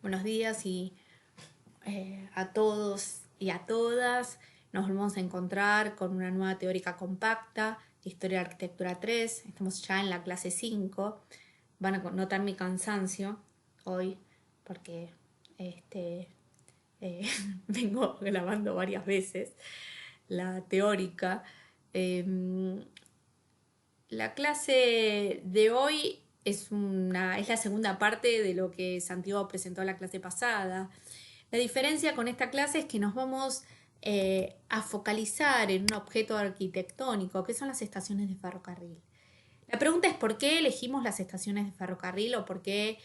Buenos días a todos y a todas. Nos volvemos a encontrar con una nueva teórica compacta, Historia de la Arquitectura 3. Estamos ya en la clase 5. Van a notar mi cansancio hoy porque vengo grabando varias veces la teórica. La clase de hoy es la segunda parte de lo que Santiago presentó en la clase pasada. La diferencia con esta clase es que nos vamos a focalizar en un objeto arquitectónico, que son las estaciones de ferrocarril. La pregunta es por qué elegimos las estaciones de ferrocarril o por qué,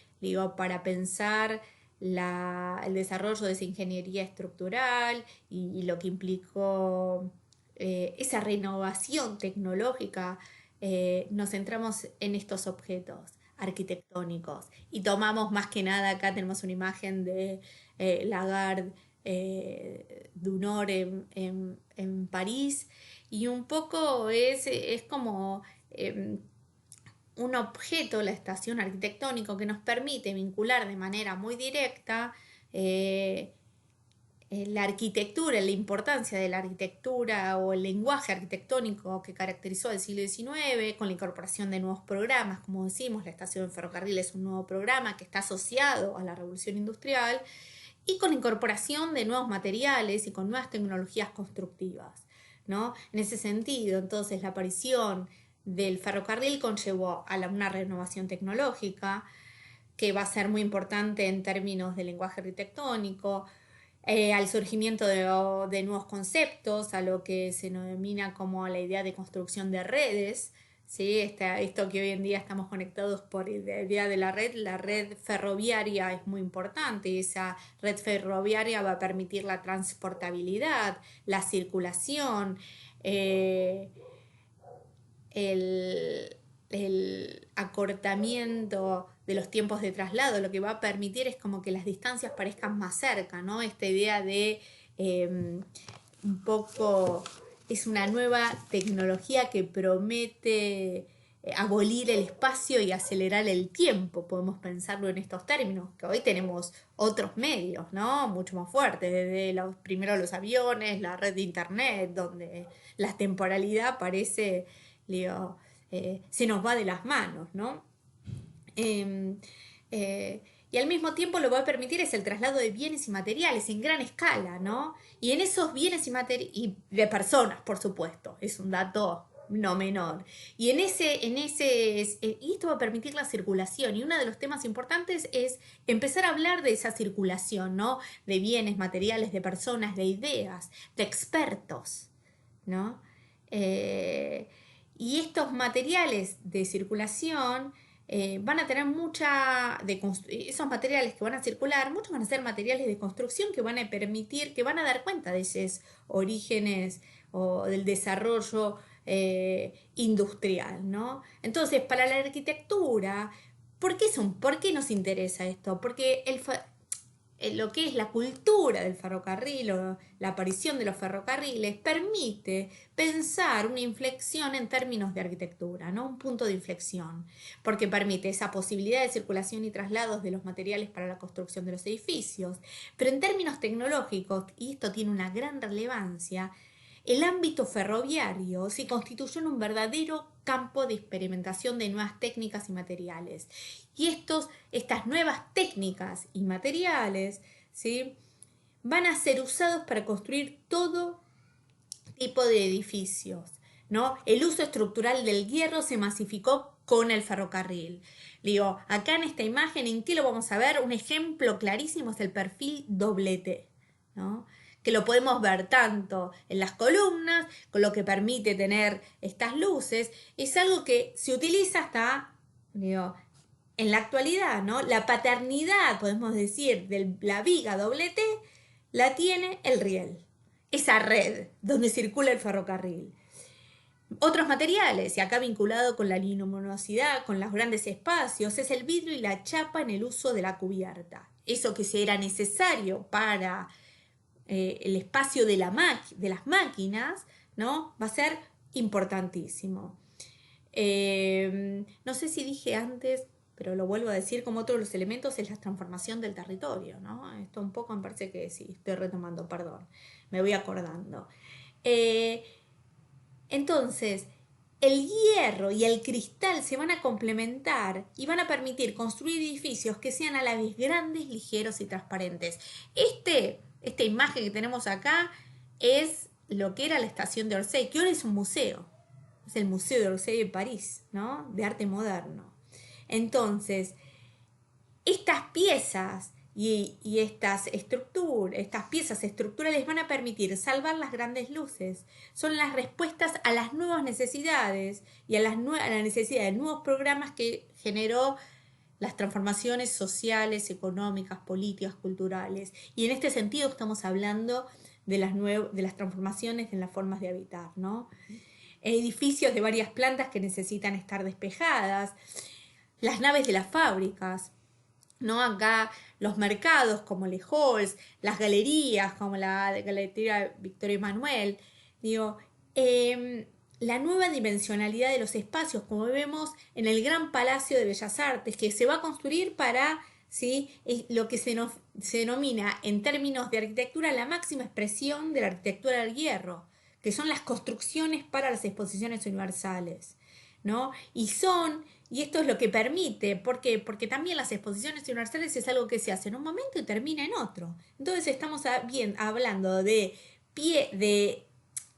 para pensar el desarrollo de esa ingeniería estructural y lo que implicó esa renovación tecnológica, nos centramos en estos objetos arquitectónicos y tomamos más que nada, acá tenemos una imagen de la Gare du Nord en París, y un poco es como un objeto, la estación arquitectónico, que nos permite vincular de manera muy directa la arquitectura, la importancia de la arquitectura o el lenguaje arquitectónico que caracterizó el siglo XIX, con la incorporación de nuevos programas. Como decimos, la estación de ferrocarril es un nuevo programa que está asociado a la revolución industrial, y con la incorporación de nuevos materiales y con nuevas tecnologías constructivas, ¿no? En ese sentido, entonces, la aparición del ferrocarril conllevó a una renovación tecnológica que va a ser muy importante en términos de lenguaje arquitectónico, al surgimiento de nuevos conceptos, a lo que se denomina como la idea de construcción de redes, ¿sí? Esto que hoy en día estamos conectados por la idea de la red ferroviaria es muy importante, y esa red ferroviaria va a permitir la transportabilidad, la circulación, el acortamiento de los tiempos de traslado. Lo que va a permitir es como que las distancias parezcan más cerca, ¿no? Esta idea de un poco es una nueva tecnología que promete abolir el espacio y acelerar el tiempo. Podemos pensarlo en estos términos, que hoy tenemos otros medios, ¿no? Mucho más fuertes, desde primero los aviones, la red de internet, donde la temporalidad parece, digo, se nos va de las manos, ¿no? Eh, y al mismo tiempo lo que va a permitir es el traslado de bienes y materiales en gran escala, ¿no? Y en esos bienes y de personas, por supuesto, es un dato no menor. Y y esto va a permitir la circulación. Y uno de los temas importantes es empezar a hablar de esa circulación, ¿no? De bienes, materiales, de personas, de ideas, de expertos, ¿no? Y estos materiales de circulación van a tener esos materiales que van a circular, muchos van a ser materiales de construcción que van a permitir, que van a dar cuenta de esos orígenes o del desarrollo industrial, ¿no? Entonces, para la arquitectura, ¿por qué nos interesa esto? Porque lo que es la cultura del ferrocarril o la aparición de los ferrocarriles permite pensar una inflexión en términos de arquitectura, ¿no? Un punto de inflexión, porque permite esa posibilidad de circulación y traslados de los materiales para la construcción de los edificios. Pero en términos tecnológicos, y esto tiene una gran relevancia, el ámbito ferroviario se constituyó en un verdadero campo de experimentación de nuevas técnicas y materiales. Y estas nuevas técnicas y materiales, ¿sí?, van a ser usados para construir todo tipo de edificios, ¿no? El uso estructural del hierro se masificó con el ferrocarril. Digo, acá en esta imagen, ¿en qué lo vamos a ver? Un ejemplo clarísimo es el perfil doblete, ¿no? Que lo podemos ver tanto en las columnas, con lo que permite tener estas luces. Es algo que se utiliza hasta, en la actualidad, ¿no? La paternidad, podemos decir, de la viga doblete la tiene el riel, esa red donde circula el ferrocarril. Otros materiales, y acá vinculado con la luminosidad, con los grandes espacios, es el vidrio y la chapa en el uso de la cubierta. Eso que era necesario para el espacio de las máquinas, ¿no? Va a ser importantísimo. No sé si dije antes pero lo vuelvo a decir, como otro de los elementos es la transformación del territorio, ¿no? Esto un poco me parece que sí, estoy retomando, perdón, me voy acordando. Eh, entonces, el hierro y el cristal se van a complementar y van a permitir construir edificios que sean a la vez grandes, ligeros y transparentes. Esta imagen que tenemos acá es lo que era la estación de Orsay, que ahora es un museo. Es el Museo de Orsay de París, ¿no? De arte moderno. Entonces, estas piezas y estas piezas estructurales van a permitir salvar las grandes luces. Son las respuestas a las nuevas necesidades y a la necesidad de nuevos programas que generó las transformaciones sociales, económicas, políticas, culturales. Y en este sentido estamos hablando de las transformaciones en las formas de habitar, ¿no? Edificios de varias plantas que necesitan estar despejadas, las naves de las fábricas, ¿no? Acá los mercados como Le Halls, las galerías como la Galería Victoria Emanuel, digo, la nueva dimensionalidad de los espacios, como vemos en el Gran Palacio de Bellas Artes, que se va a construir para, ¿sí?, lo que se denomina en términos de arquitectura la máxima expresión de la arquitectura del hierro, que son las construcciones para las exposiciones universales, ¿no? Y esto es lo que permite, ¿por qué? Porque también las exposiciones universales es algo que se hace en un momento y termina en otro. Entonces estamos hablando de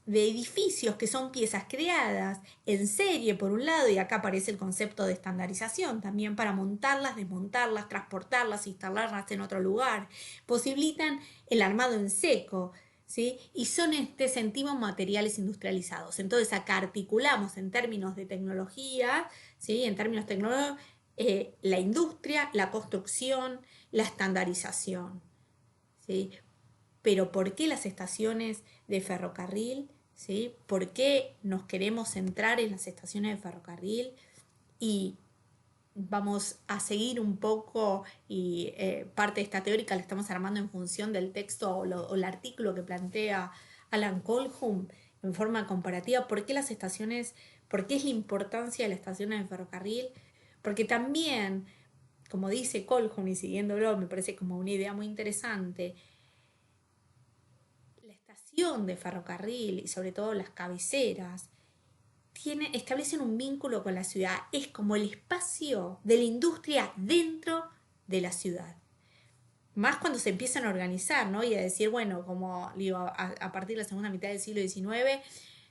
edificios que son piezas creadas en serie por un lado, y acá aparece el concepto de estandarización también, para montarlas, desmontarlas, transportarlas, instalarlas en otro lugar, posibilitan el armado en seco, ¿sí? Y son en este sentido materiales industrializados. Entonces acá articulamos en términos de tecnología, ¿sí?, en términos tecnológicos, la industria, la construcción, la estandarización, ¿sí? Pero ¿por qué las estaciones de ferrocarril? ¿Sí? ¿Por qué nos queremos centrar en las estaciones de ferrocarril? Y vamos a seguir un poco, y parte de esta teórica la estamos armando en función del texto o el artículo que plantea Alan Colham en forma comparativa. ¿Por qué las estaciones? ¿Por qué es la importancia de las estaciones de ferrocarril? Porque también, como dice Colham, y siguiéndolo, me parece como una idea muy interesante, de ferrocarril y sobre todo las cabeceras establecen un vínculo con la ciudad. Es como el espacio de la industria dentro de la ciudad. Más cuando se empiezan a organizar, ¿no? Y a decir, bueno, como digo, a partir de la segunda mitad del siglo XIX,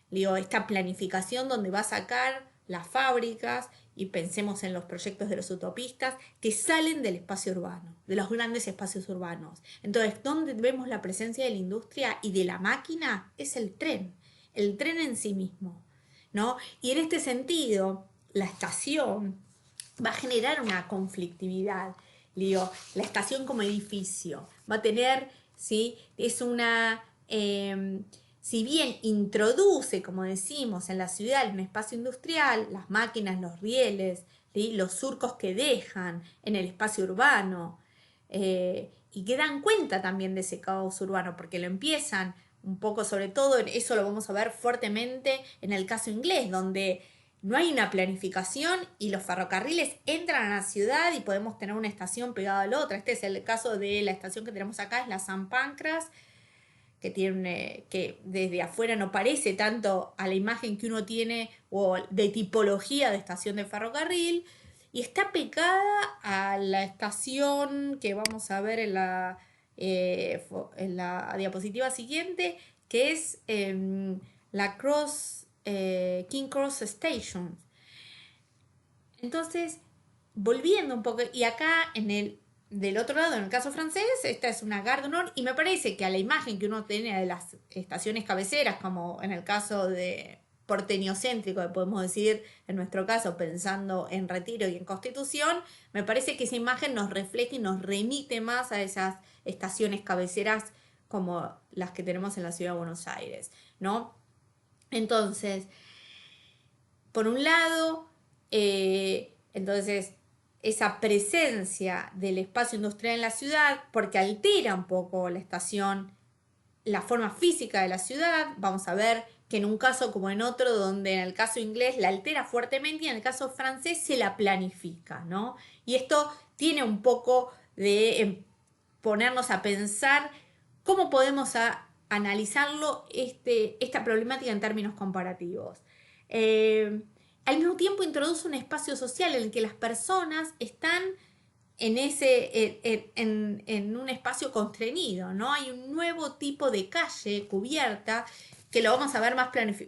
digo, esta planificación donde va a sacar las fábricas, y pensemos en los proyectos de los utopistas que salen del espacio urbano, de los grandes espacios urbanos. Entonces, ¿dónde vemos la presencia de la industria y de la máquina? Es el tren en sí mismo, ¿no? Y en este sentido, la estación va a generar una conflictividad. Digo, la estación como edificio va a tener, ¿sí? Es una... si bien introduce, como decimos, en la ciudad un espacio industrial, las máquinas, los rieles, ¿sí?, los surcos que dejan en el espacio urbano, y que dan cuenta también de ese caos urbano, porque lo empiezan un poco, sobre todo, eso lo vamos a ver fuertemente en el caso inglés, donde no hay una planificación y los ferrocarriles entran a la ciudad y podemos tener una estación pegada a la otra. Este es el caso de la estación que tenemos acá, es la San Pancras, que desde afuera no parece tanto a la imagen que uno tiene o de tipología de estación de ferrocarril, y está pegada a la estación que vamos a ver en la diapositiva siguiente, que es la King Cross Station. Entonces, volviendo un poco, y acá del otro lado, en el caso francés, esta es una Gare du Nord, y me parece que a la imagen que uno tiene de las estaciones cabeceras, como en el caso de porteñocéntrico, que podemos decir en nuestro caso, pensando en Retiro y en Constitución, me parece que esa imagen nos refleja y nos remite más a esas estaciones cabeceras como las que tenemos en la ciudad de Buenos Aires, ¿no? Entonces, por un lado, entonces, esa presencia del espacio industrial en la ciudad, porque altera un poco la estación, la forma física de la ciudad. Vamos a ver que en un caso como en otro, donde en el caso inglés la altera fuertemente y en el caso francés se la planifica, ¿no? Y esto tiene un poco de ponernos a pensar cómo podemos analizarlo esta problemática en términos comparativos. Al mismo tiempo introduce un espacio social en el que las personas están en un espacio constreñido, ¿no? Hay un nuevo tipo de calle cubierta que lo vamos a ver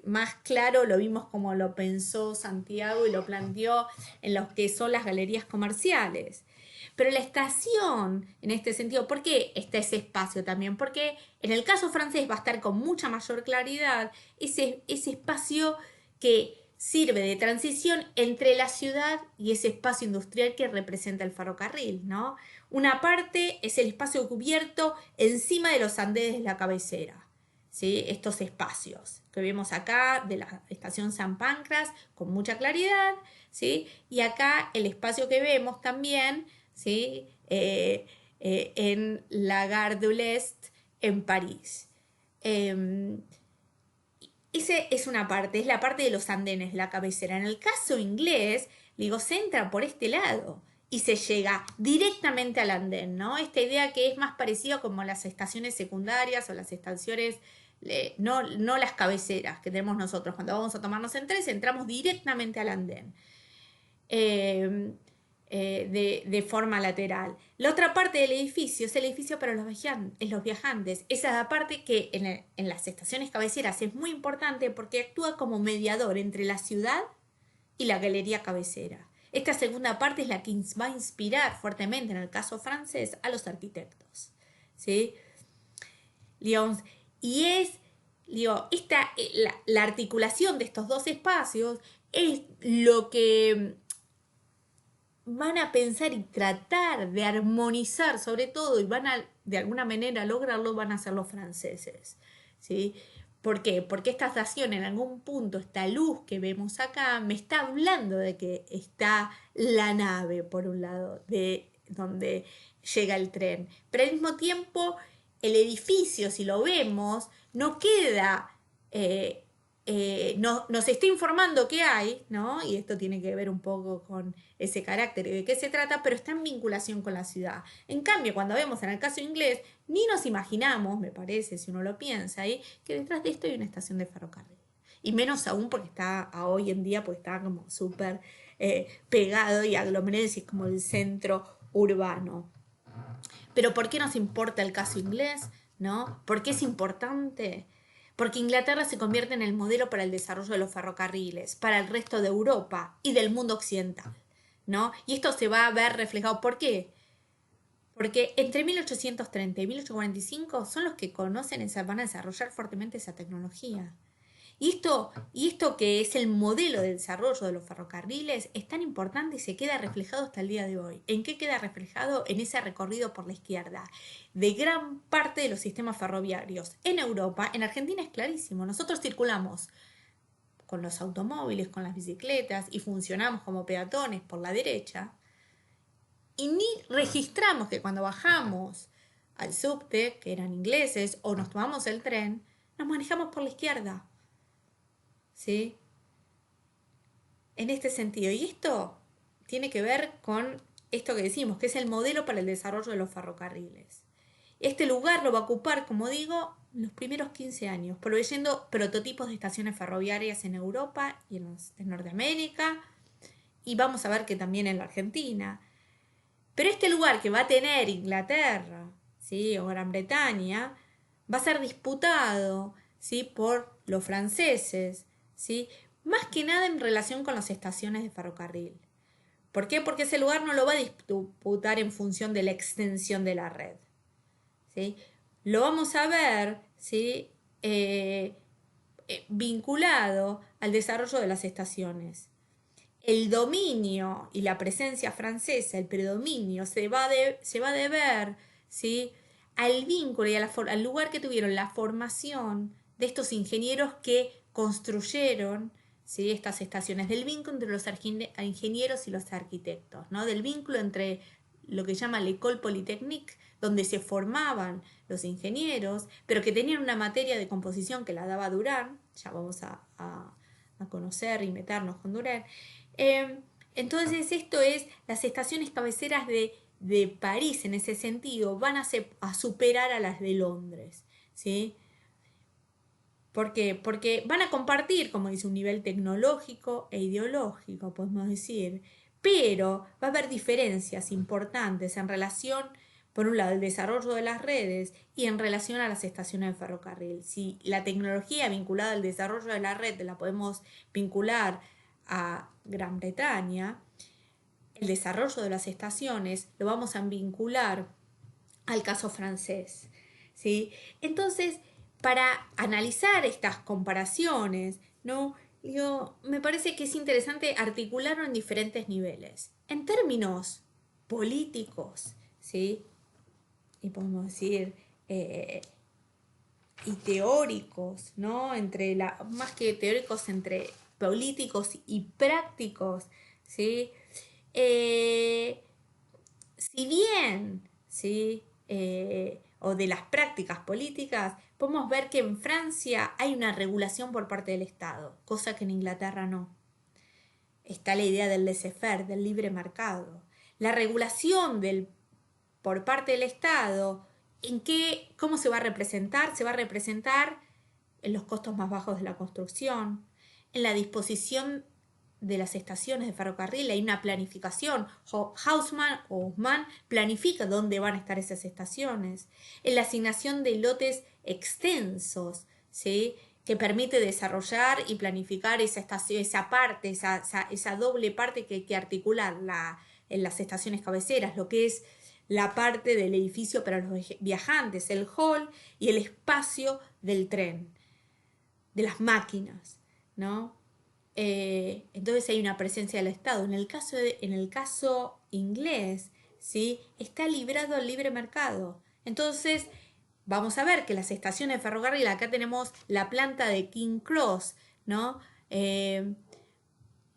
más claro, lo vimos como lo pensó Santiago y lo planteó en lo que son las galerías comerciales. Pero la estación, en este sentido, ¿por qué está ese espacio también? Porque en el caso francés va a estar con mucha mayor claridad ese espacio que sirve de transición entre la ciudad y ese espacio industrial que representa el ferrocarril, ¿no? Una parte es el espacio cubierto encima de los andenes de la cabecera, ¿sí? Estos espacios que vemos acá de la estación San Pancras con mucha claridad, ¿sí? Y acá el espacio que vemos también, ¿sí? En la Gare de l'Est en París. Esa es una parte, es la parte de los andenes, la cabecera. En el caso inglés, digo, se entra por este lado y se llega directamente al andén, ¿no? Esta idea que es más parecida como las estaciones secundarias o las estaciones, no las cabeceras que tenemos nosotros. Cuando vamos a tomarnos en tren, entramos directamente al andén. De forma lateral. La otra parte del edificio es el edificio para los viajantes. Esa es la parte que en las estaciones cabeceras es muy importante porque actúa como mediador entre la ciudad y la galería cabecera. Esta segunda parte es la que va a inspirar fuertemente, en el caso francés, a los arquitectos, ¿sí? Y es, la articulación de estos dos espacios es lo que van a pensar y tratar de armonizar sobre todo y van a de alguna manera lograrlo, van a ser los franceses, ¿sí? ¿Por qué? Porque esta estación en algún punto, esta luz que vemos acá, me está hablando de que está la nave por un lado, de donde llega el tren, pero al mismo tiempo el edificio, si lo vemos, no queda... nos está informando qué hay, ¿no? Y esto tiene que ver un poco con ese carácter y de qué se trata, pero está en vinculación con la ciudad. En cambio, cuando vemos en el caso inglés, ni nos imaginamos, me parece, si uno lo piensa ahí, que detrás de esto hay una estación de ferrocarril. Y menos aún porque está hoy en día, pues está como súper pegado y aglomerado, es como el centro urbano. Pero ¿por qué nos importa el caso inglés? ¿No? ¿Por qué es importante? Porque Inglaterra se convierte en el modelo para el desarrollo de los ferrocarriles, para el resto de Europa y del mundo occidental, ¿no? Y esto se va a ver reflejado. ¿Por qué? Porque entre 1830 y 1845 son los que conocen y van a desarrollar fuertemente esa tecnología. Y esto que es el modelo de desarrollo de los ferrocarriles es tan importante y se queda reflejado hasta el día de hoy. ¿En qué queda reflejado? En ese recorrido por la izquierda de gran parte de los sistemas ferroviarios. En Europa, en Argentina es clarísimo. Nosotros circulamos con los automóviles, con las bicicletas y funcionamos como peatones por la derecha. Y ni registramos que cuando bajamos al subte, que eran ingleses, o nos tomamos el tren, nos manejamos por la izquierda. ¿Sí? En este sentido. Y esto tiene que ver con esto que decimos, que es el modelo para el desarrollo de los ferrocarriles. Este lugar lo va a ocupar, como digo, en los primeros 15 años, proveyendo prototipos de estaciones ferroviarias en Europa y en Norteamérica, y vamos a ver que también en la Argentina. Pero este lugar que va a tener Inglaterra, ¿sí? O Gran Bretaña, va a ser disputado, ¿sí? Por los franceses, ¿sí? Más que nada en relación con las estaciones de ferrocarril. ¿Por qué? Porque ese lugar no lo va a disputar en función de la extensión de la red, ¿sí? Lo vamos a ver, ¿sí? Vinculado al desarrollo de las estaciones. El dominio y la presencia francesa, el predominio, se va a deber, ¿sí? Al vínculo y al lugar que tuvieron la formación de estos ingenieros que construyeron, ¿sí? Estas estaciones, del vínculo entre los ingenieros y los arquitectos, ¿no? Del vínculo entre lo que llama l'École Polytechnique, donde se formaban los ingenieros, pero que tenían una materia de composición que la daba Durán, ya vamos a conocer y meternos con Durén. Entonces esto es, las estaciones cabeceras de París en ese sentido van a superar a las de Londres, ¿sí? ¿Por qué? Porque van a compartir, como dice, un nivel tecnológico e ideológico, podemos decir, pero va a haber diferencias importantes en relación, por un lado, el desarrollo de las redes y en relación a las estaciones de ferrocarril. Si la tecnología vinculada al desarrollo de la red la podemos vincular a Gran Bretaña, el desarrollo de las estaciones lo vamos a vincular al caso francés, ¿sí? Entonces, para analizar estas comparaciones, ¿no? Me parece que es interesante articularlo en diferentes niveles. En términos políticos, ¿sí? Y podemos decir, y teóricos, ¿no? Más que teóricos, entre políticos y prácticos, ¿sí? Eh, si bien, ¿sí? O de las prácticas políticas, podemos ver que en Francia hay una regulación por parte del Estado, cosa que en Inglaterra no. Está la idea del laissez-faire, del libre mercado. La regulación por parte del Estado, ¿cómo se va a representar? Se va a representar en los costos más bajos de la construcción, en la disposición de las estaciones de ferrocarril. Hay una planificación. Haussmann planifica dónde van a estar esas estaciones, en la asignación de lotes extensos, ¿sí? Que permite desarrollar y planificar esa estación, esa parte, esa doble parte que hay que articular en las estaciones cabeceras, lo que es la parte del edificio para los viajantes, el hall y el espacio del tren, de las máquinas, ¿no? Entonces hay una presencia del Estado. En el caso inglés, ¿sí? Está librado al libre mercado. Entonces, vamos a ver que las estaciones de ferrocarril, acá tenemos la planta de King Cross, ¿no?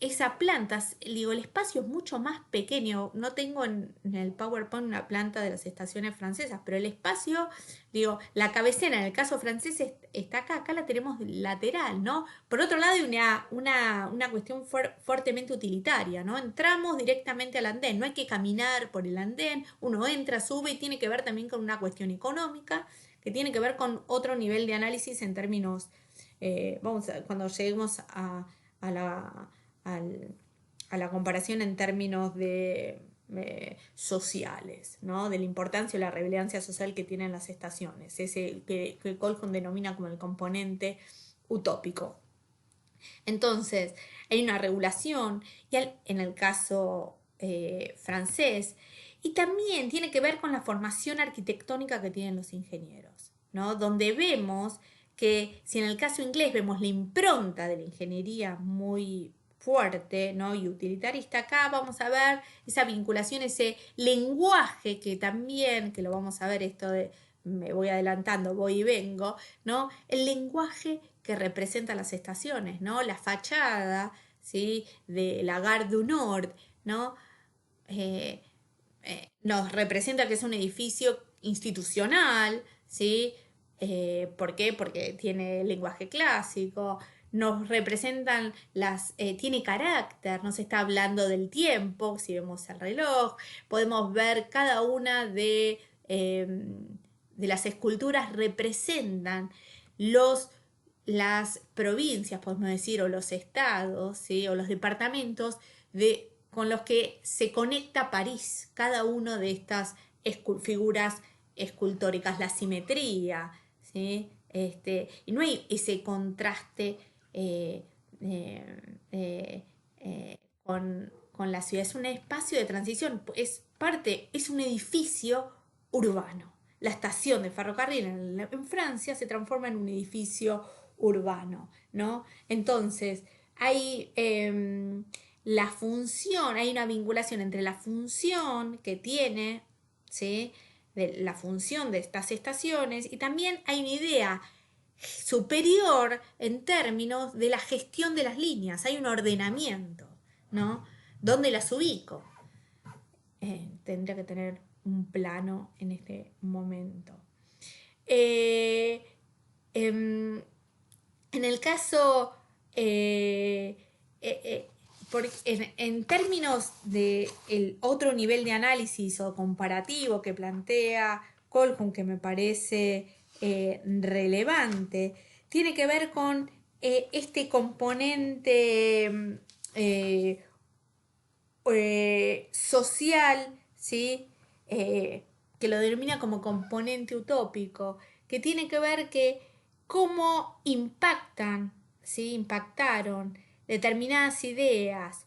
Esa planta, digo, el espacio es mucho más pequeño. No tengo en el PowerPoint una planta de las estaciones francesas, pero el espacio, digo, la cabecera en el caso francés está acá la tenemos lateral, ¿no? Por otro lado, hay una cuestión fuertemente utilitaria, ¿no? Entramos directamente al andén, no hay que caminar por el andén, uno entra, sube y tiene que ver también con una cuestión económica, que tiene que ver con otro nivel de análisis en términos, cuando lleguemos a la a la comparación en términos de sociales, ¿no? De la importancia o la relevancia social que tienen las estaciones, ese que Colson denomina como el componente utópico. Entonces, hay una regulación, y en el caso francés, y también tiene que ver con la formación arquitectónica que tienen los ingenieros, ¿no? Donde vemos que si en el caso inglés vemos la impronta de la ingeniería muy fuerte, ¿no? Y utilitarista, acá vamos a ver esa vinculación, ese lenguaje que también, que lo vamos a ver esto de me voy adelantando, voy y vengo, ¿no? El lenguaje que representa las estaciones, ¿no? La fachada, ¿sí? De la Gare du Nord, ¿no? Eh, nos representa que es un edificio institucional, ¿sí? ¿Por qué? Porque tiene lenguaje clásico, nos representan tiene carácter, nos está hablando del tiempo, si vemos el reloj, podemos ver cada una de las esculturas representan las provincias, podemos decir, o los estados, ¿sí? O los departamentos con los que se conecta París, cada una de estas figuras escultóricas, la simetría, ¿sí? Y no hay ese contraste eh, eh, con la ciudad, es un espacio de transición, es un edificio urbano. La estación de ferrocarril en Francia se transforma en un edificio urbano, ¿no? Entonces, hay la función, hay una vinculación entre la función que tiene, ¿sí? De la función de estas estaciones, y también hay una idea superior en términos de la gestión de las líneas, hay un ordenamiento, ¿no? ¿Dónde las ubico? Tendría que tener un plano en este momento. Eh, em, En el caso, eh, eh, eh, en términos de el otro nivel de análisis o comparativo que plantea Colquhoun, que me parece relevante, tiene que ver con este componente eh, social, ¿sí? Que lo denomina como componente utópico, que tiene que ver que cómo impactan, ¿sí? Impactaron determinadas ideas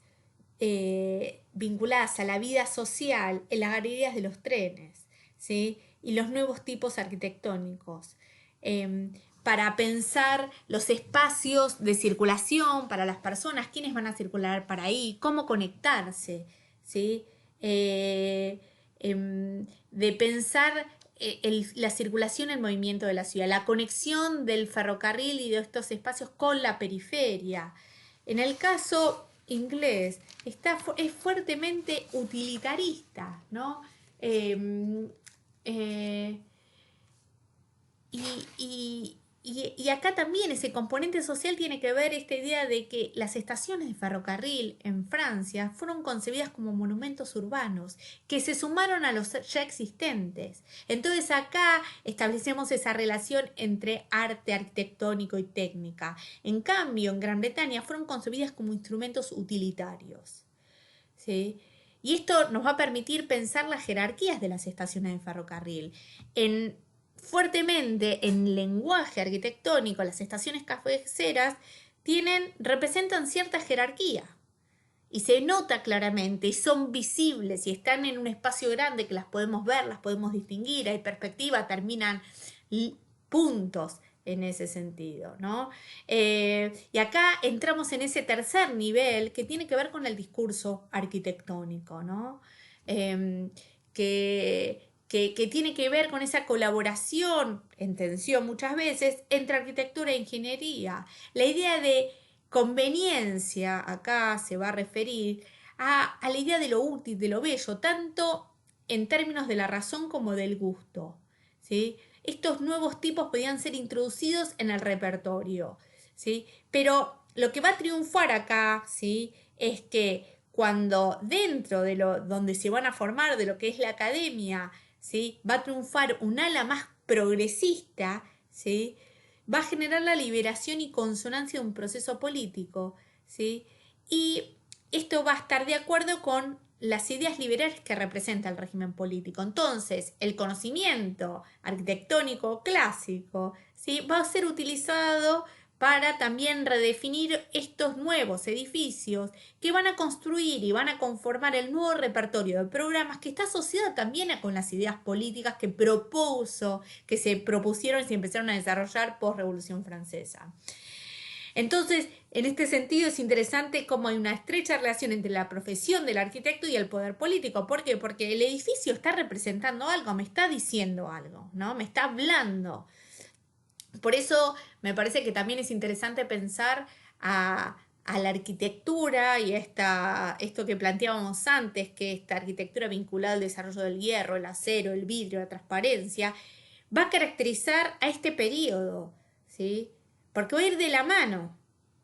vinculadas a la vida social en las galerías de los trenes, ¿sí? Y los nuevos tipos arquitectónicos. Eh, para pensar los espacios de circulación para las personas, quiénes van a circular para ahí, cómo conectarse, ¿sí? De pensar la circulación, el movimiento de la ciudad, la conexión del ferrocarril y de estos espacios con la periferia. En el caso inglés, es fuertemente utilitarista, ¿no? Eh, eh, y, y, y acá también ese componente social tiene que ver esta idea de que las estaciones de ferrocarril en Francia fueron concebidas como monumentos urbanos que se sumaron a los ya existentes. Entonces acá establecemos esa relación entre arte arquitectónico y técnica. En cambio, en Gran Bretaña fueron concebidas como instrumentos utilitarios, ¿sí? Y esto nos va a permitir pensar las jerarquías de las estaciones de ferrocarril. Fuertemente en lenguaje arquitectónico, las estaciones cabeceras representan cierta jerarquía. Y se nota claramente, y son visibles, y están en un espacio grande que las podemos ver, las podemos distinguir, hay perspectiva, terminan puntos en ese sentido, ¿no? Y acá entramos en ese tercer nivel que tiene que ver con el discurso arquitectónico, ¿no? Que tiene que ver con esa colaboración, en tensión muchas veces, entre arquitectura e ingeniería. La idea de conveniencia acá se va a referir a la idea de lo útil, de lo bello, tanto en términos de la razón como del gusto, ¿sí? Estos nuevos tipos podían ser introducidos en el repertorio, ¿sí? Pero lo que va a triunfar acá, ¿sí? Es que cuando dentro de donde se van a formar, de lo que es la academia, ¿sí? Va a triunfar un ala más progresista, ¿sí? Va a generar la liberación y consonancia de un proceso político, ¿sí? Y esto va a estar de acuerdo con las ideas liberales que representa el régimen político. Entonces, el conocimiento arquitectónico clásico, ¿sí? Va a ser utilizado para también redefinir estos nuevos edificios que van a construir y van a conformar el nuevo repertorio de programas que está asociado también con las ideas políticas que se propusieron y se empezaron a desarrollar post Revolución Francesa. Entonces, en este sentido es interesante cómo hay una estrecha relación entre la profesión del arquitecto y el poder político. ¿Por qué? Porque el edificio está representando algo, me está diciendo algo, ¿no? Me está hablando. Por eso me parece que también es interesante pensar a la arquitectura y esto que planteábamos antes, que esta arquitectura vinculada al desarrollo del hierro, el acero, el vidrio, la transparencia, va a caracterizar a este periodo, ¿sí? Porque va a ir de la mano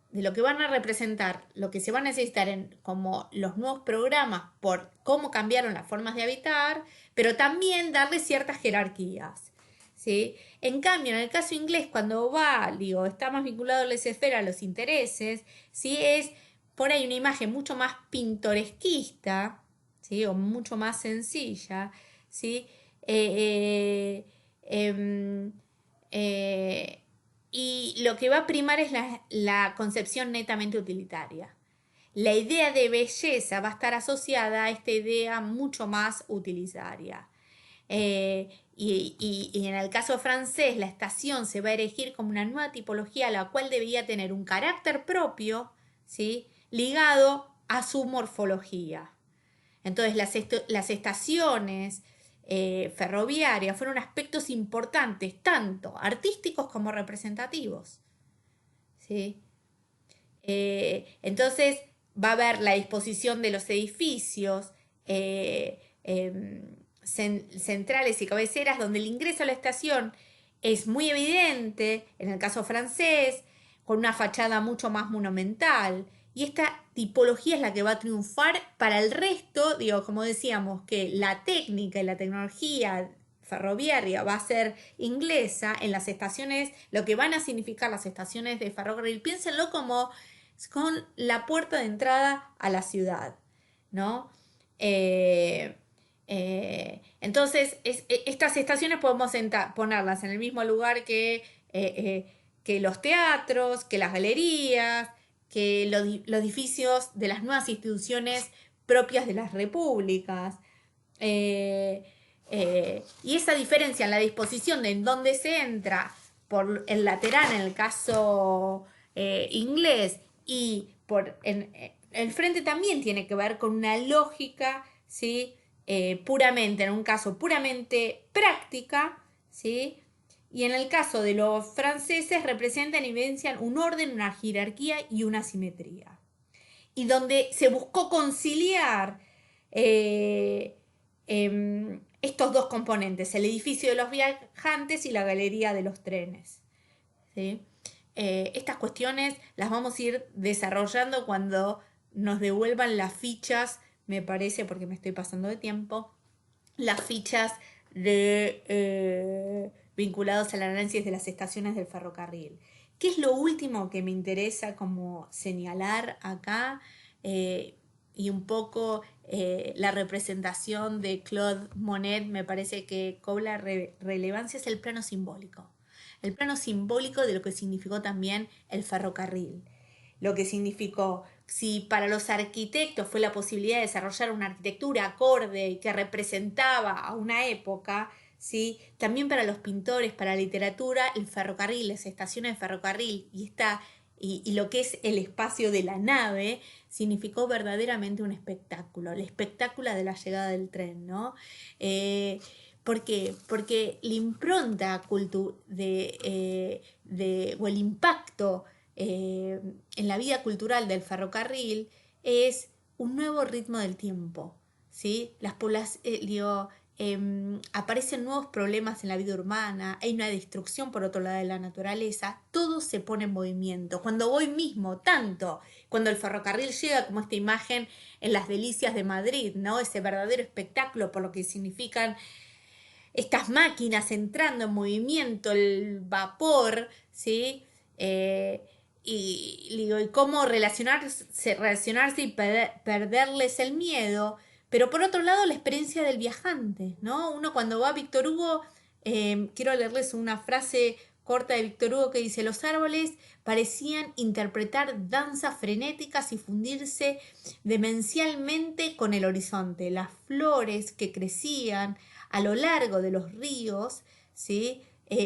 de lo que van a representar, lo que se va a necesitar como los nuevos programas por cómo cambiaron las formas de habitar, pero también darle ciertas jerarquías, ¿sí? En cambio, en el caso inglés, cuando está más vinculado a la esfera, a los intereses, ¿sí? Es por ahí una imagen mucho más pintoresquista, ¿sí? O mucho más sencilla, ¿sí? Eh, eh, eh, y lo que va a primar es la concepción netamente utilitaria. La idea de belleza va a estar asociada a esta idea mucho más utilitaria. Y en el caso francés, la estación se va a erigir como una nueva tipología, la cual debería tener un carácter propio, ¿sí? Ligado a su morfología. Entonces, las estaciones ferroviarias fueron aspectos importantes, tanto artísticos como representativos, ¿sí? Entonces, va a haber la disposición de los edificios centrales y cabeceras, donde el ingreso a la estación es muy evidente, en el caso francés, con una fachada mucho más monumental. Y esta tipología es la que va a triunfar para el resto, digo, como decíamos, que la técnica y la tecnología ferroviaria va a ser inglesa en las estaciones, lo que van a significar las estaciones de ferrocarril, piénsenlo como con la puerta de entrada a la ciudad, ¿no? Entonces, estas estaciones podemos ponerlas en el mismo lugar que los teatros, que las galerías, que los edificios de las nuevas instituciones propias de las repúblicas. Y esa diferencia en la disposición de en dónde se entra por el lateral en el caso inglés y por el frente también tiene que ver con una lógica, ¿sí? Puramente, en un caso puramente práctica, ¿sí? Y en el caso de los franceses representan y evidencian un orden, una jerarquía y una simetría. Y donde se buscó conciliar estos dos componentes, el edificio de los viajantes y la galería de los trenes, ¿sí? Estas cuestiones las vamos a ir desarrollando cuando nos devuelvan las fichas, me parece, porque me estoy pasando de tiempo, las fichas vinculados al análisis de las estaciones del ferrocarril. ¿Qué es lo último que me interesa como señalar acá? Y un poco la representación de Claude Monet me parece que cobra relevancia, es el plano simbólico. El plano simbólico de lo que significó también el ferrocarril. Lo que significó, si para los arquitectos fue la posibilidad de desarrollar una arquitectura acorde y que representaba a una época, ¿sí? También para los pintores, para la literatura, el ferrocarril, las estaciones de ferrocarril y lo que es el espacio de la nave significó verdaderamente un espectáculo, el espectáculo de la llegada del tren, ¿no? ¿Por qué? Porque la impronta o el impacto en la vida cultural del ferrocarril es un nuevo ritmo del tiempo, ¿sí? Aparecen nuevos problemas en la vida urbana, hay una destrucción por otro lado de la naturaleza, todo se pone en movimiento. Cuando voy mismo, tanto, cuando el ferrocarril llega como esta imagen en las delicias de Madrid, ¿no? Ese verdadero espectáculo por lo que significan estas máquinas entrando en movimiento, el vapor, ¿sí? Y cómo relacionarse y perderles el miedo, pero por otro lado la experiencia del viajante, ¿no? Uno cuando va a Víctor Hugo, quiero leerles una frase corta de Víctor Hugo que dice: los árboles parecían interpretar danzas frenéticas y fundirse demencialmente con el horizonte. Las flores que crecían a lo largo de los ríos, ¿sí?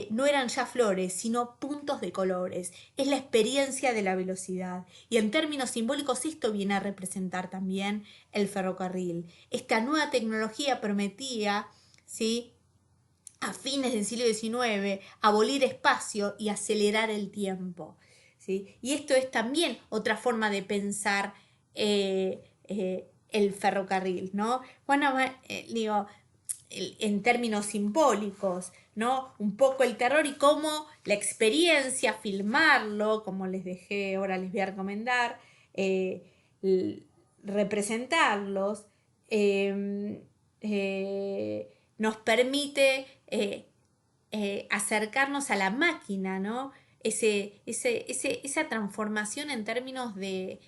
No eran ya flores, sino puntos de colores. Es la experiencia de la velocidad. Y en términos simbólicos esto viene a representar también el ferrocarril. Esta nueva tecnología permitía, ¿sí?, a fines del siglo XIX, abolir espacio y acelerar el tiempo, ¿sí? Y esto es también otra forma de pensar el ferrocarril, ¿no? Bueno, en términos simbólicos, ¿no? Un poco el terror y cómo la experiencia, filmarlo, como les dejé, ahora les voy a recomendar, representarlos, eh, nos permite acercarnos a la máquina, ¿no? Esa transformación en términos de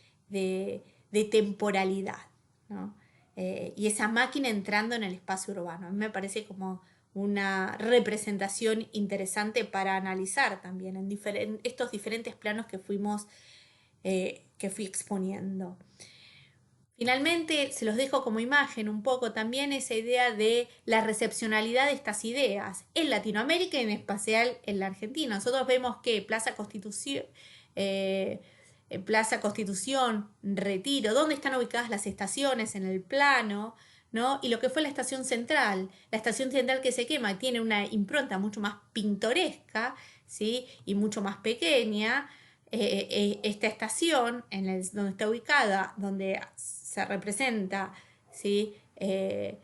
temporalidad, ¿no? Y esa máquina entrando en el espacio urbano. A mí me parece como una representación interesante para analizar también en estos diferentes planos que que fui exponiendo. Finalmente, se los dejo como imagen un poco también esa idea de la recepcionalidad de estas ideas en Latinoamérica y en especial en la Argentina. Nosotros vemos que Plaza Constitución, Retiro, dónde están ubicadas las estaciones en el plano, ¿no? Y lo que fue la estación central que se quema, tiene una impronta mucho más pintoresca, ¿sí? Y mucho más pequeña. Esta estación, donde está ubicada, donde se representa, ¿sí? El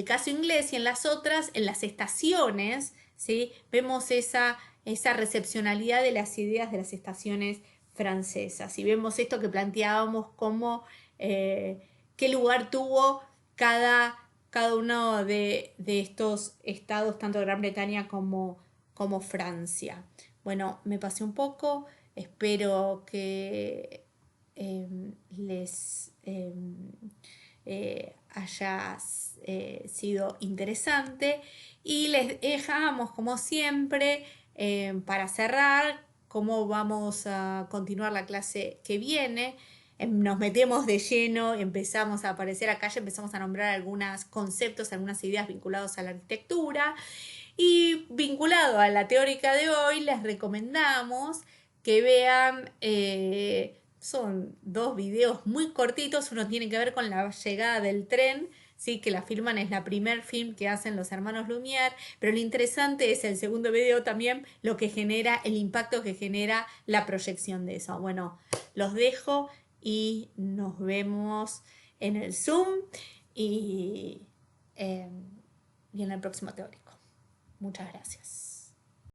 caso inglés, y en las otras, en las estaciones, ¿sí?, vemos esa esa recepcionalidad de las ideas de las estaciones francesas. Y vemos esto que planteábamos como qué lugar tuvo cada uno de estos estados, tanto Gran Bretaña como Francia. Bueno, me pasé un poco, espero que les haya sido interesante y les dejamos como siempre para cerrar cómo vamos a continuar la clase que viene. Nos metemos de lleno, empezamos a aparecer acá, ya empezamos a nombrar algunos conceptos, algunas ideas vinculados a la arquitectura y vinculado a la teórica de hoy les recomendamos que vean, son 2 videos muy cortitos, uno tiene que ver con la llegada del tren, ¿sí? Que la filman, es la primer film que hacen los hermanos Lumière, pero lo interesante es el segundo video también, lo que genera, el impacto que genera la proyección de eso. Bueno, los dejo y nos vemos en el Zoom y, y en el próximo teórico. Muchas gracias.